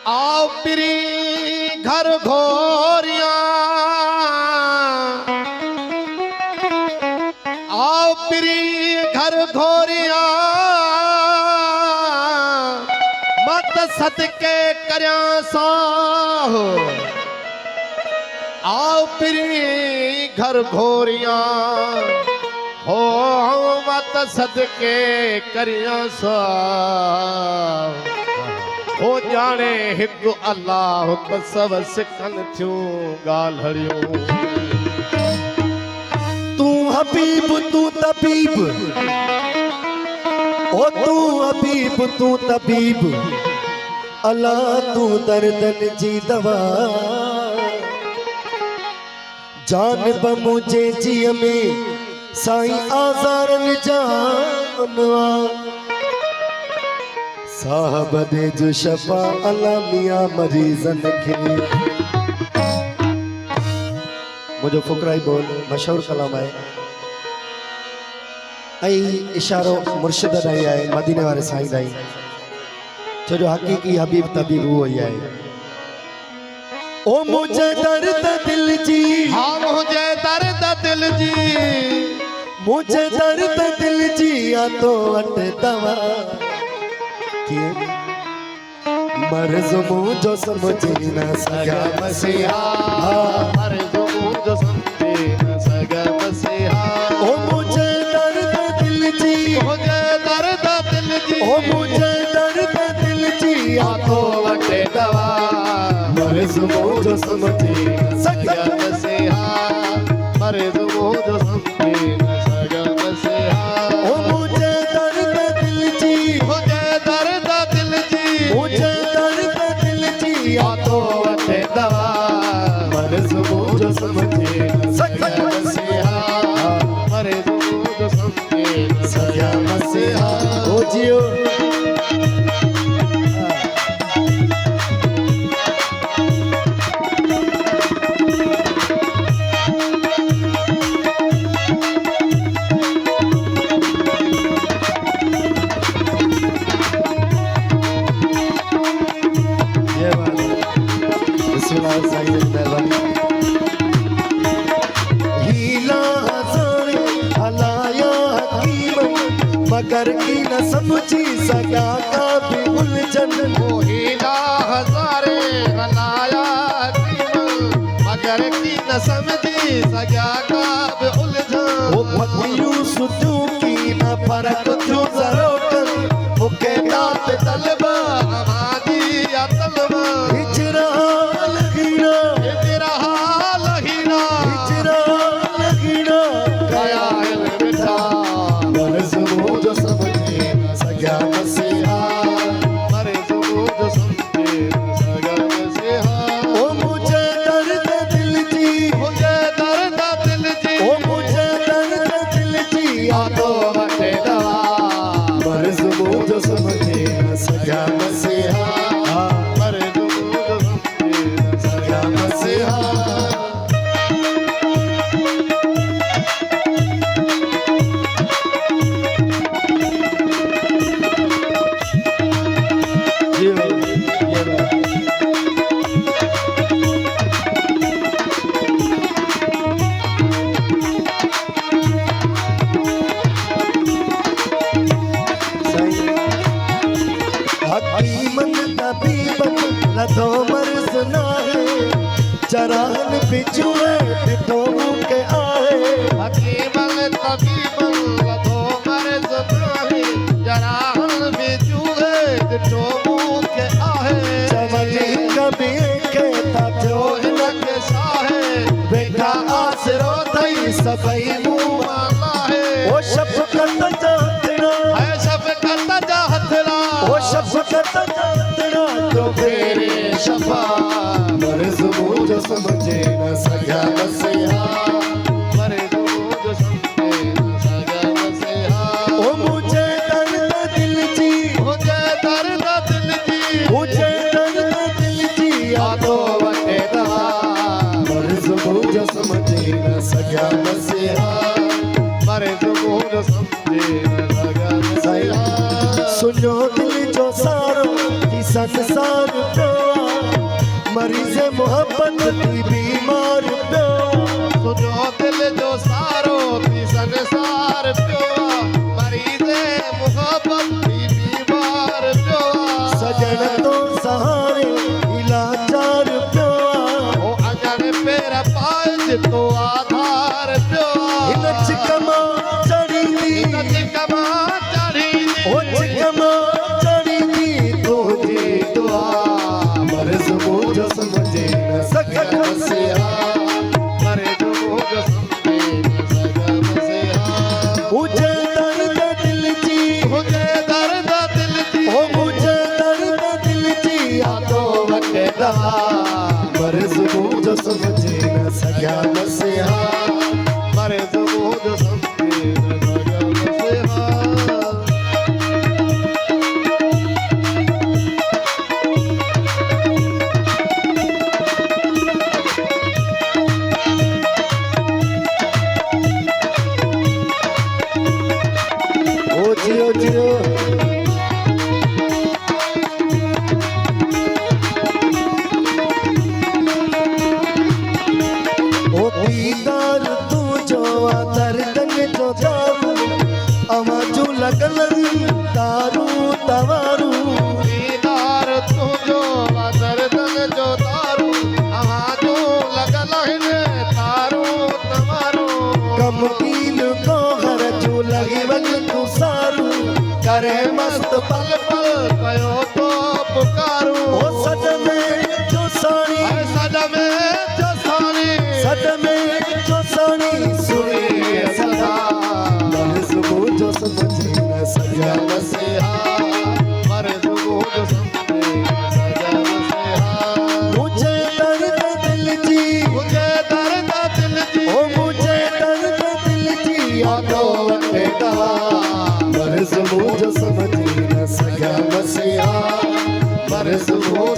आओ पिरी घर घोरिया, आओ पिरी घर घोरिया, मत सदके करया साहो। आओ पिरी घर घोरिया, हो मत सदके करया साहो। हो जाने हिकु अल्लाह त सब सिखन थियूं ॻाल्हियूं। तू हबीब तू तबीब, ओ तू हबीब तू तबीब, अल्लाह तू दर्दन जी दवा। जान ब मुझे जिय में साईं आज़ारन जानवा। साहब दे जो शफा अला मियां मरीजन खे। मुझो फुकराई बोल मशहूर कलाम है। ऐं इशारो मुर्शिद ॾाई आहे, मदीने वारे साईं ॾाई। छो जो हक़ीक़ी हबीब तबीब उहो ई आहे। ओ मुझे दर्द दिल जी, हाँ मुझे दर्द दिल जी, मुझे दर्द दिल जी, या तो वट दवा। मर्ज़ मुझो समझी न सघा मसीहा, मर्ज़ मुझो समझी न सघा मसीहा। ओ मुझे दर्द दिल जी, मुझे दर्द दिल जी, ओ मुझे दर्द दिल जी, या तो वटे दवा। मर्ज़ मुझो समझी न सघा मसीहा, मर्ज़ मुझो समझी न सघा मसीहा। ओ मुझे दर्द दिल जी, मुझे दर्द दिल जी, मुझे दर्द दिल जी, या तो वटे दवा। मर्ज़ मुझो समझी न सघा मसीहा, मर्ज़ मुझो समझी न सघा मसीहा। ओ जियो मगर की न समझी सका का भी उलझन। वो हीला हजारे हलाया हकीम, मगर की न समझी सका का भी उलझन। वो पतियों सुतू की न फर्क जो जरोकन, मुके दात तलबा नमाजी या तलबा। हिजरा लगीना, हिजरा लगीना, हिजरा लगीना, गया इल्म बिठा। मर्ज़ मुझो समझी न सघा मसीहा, मर्ज़ मुझो समझी न सघा मसीहा। ओ मुझे दर्द दिल जी, मुझे दर्द दिल जी, ओ मुझे दर्द दिल जी, या तो वटे दवा। मर्ज़ मुझो समझी न सघा मसीहा, मर्ज़ मुझो समझी न सघा मसीहा। हकीमन तबीबन लधो मर्ज़ नाहे, चरान बिजुए ॾिठो के आहे। हकीमल तबीबल वधो मर्ज़ नाहे, जराहल बिजूए ॾिठो मूंखे आहे। चवनि कभी के था थियो हिनखे साहे, वेठा आसरो थई सभई मूं लाहे। ओ शफ़क़त जा हथड़ा, है शफ़क़त जा हथड़ा, ओ शफ़क़त जा हथड़ा, तो तेरे शफ़ा। मर्ज़ मुझो समझे न सघा मसीहा, मर्ज़ मुझो समझे न सघा मसीहा। ओ मुझे दर्द दिल जी, मुझे दर्द दिल जी, मुझे दर्द दिल जी, या तो वटे दवा। मर्ज़ मुझो समझे न सघा मसीहा, मर्ज़ मुझो समझे न सघा मसीहा। सुनो दिल जो सारो ही संसार पियो मरीज़ मोहब्बत थी बीमार पियो तुझो दिल जो सारो थी संसार पियो मरीज़े मोहब्बत थी बीमार पियो सजन तो सहारे इलाचार पियो ओ अगन पेर पाए तो आधार पियो हिन चिकमा चढ़ी इन थी चिकमा चढ़ी ओ चिकमा चढ़ी थी तुझी दुआ मर्ज़ मुझो समझे न सघन से मरे जो मुझ समझे न सगम से मुझे दर्द दिल जी मुझे दर्द दिल जी ओ मुझे दर्द दिल जी तो वकेदा मर्ज़ मुझो समझे न सघन से मरे जो मुझ समझे न सगम से ओ जियो जियो ओ दीदार तू जो दर्दन जो जाऊ आवाजू लगल तारू तवारू दीदार तुझो दर्दन जो तारू आवाजो लगल हिने तारू तमारू कम कील को घर जो लगी वल तू सारू करे मस्त पल पल कयो तो पुकारू ओ सज में जो साणी ऐ सज में जो सानी सज में जो साणी सुनी सदा मर्ज़ मुझो समझे न सजा मसीहा मरे जो मुझ समझे न सजा मसीहा मुझे दर्द दिल जी मुझे दर्द दिल जी ओ मुझे दर्द दिल जी तो वकेदा मर्ज़ मुझो समझे न सजा मसीहा मरे जो मुझ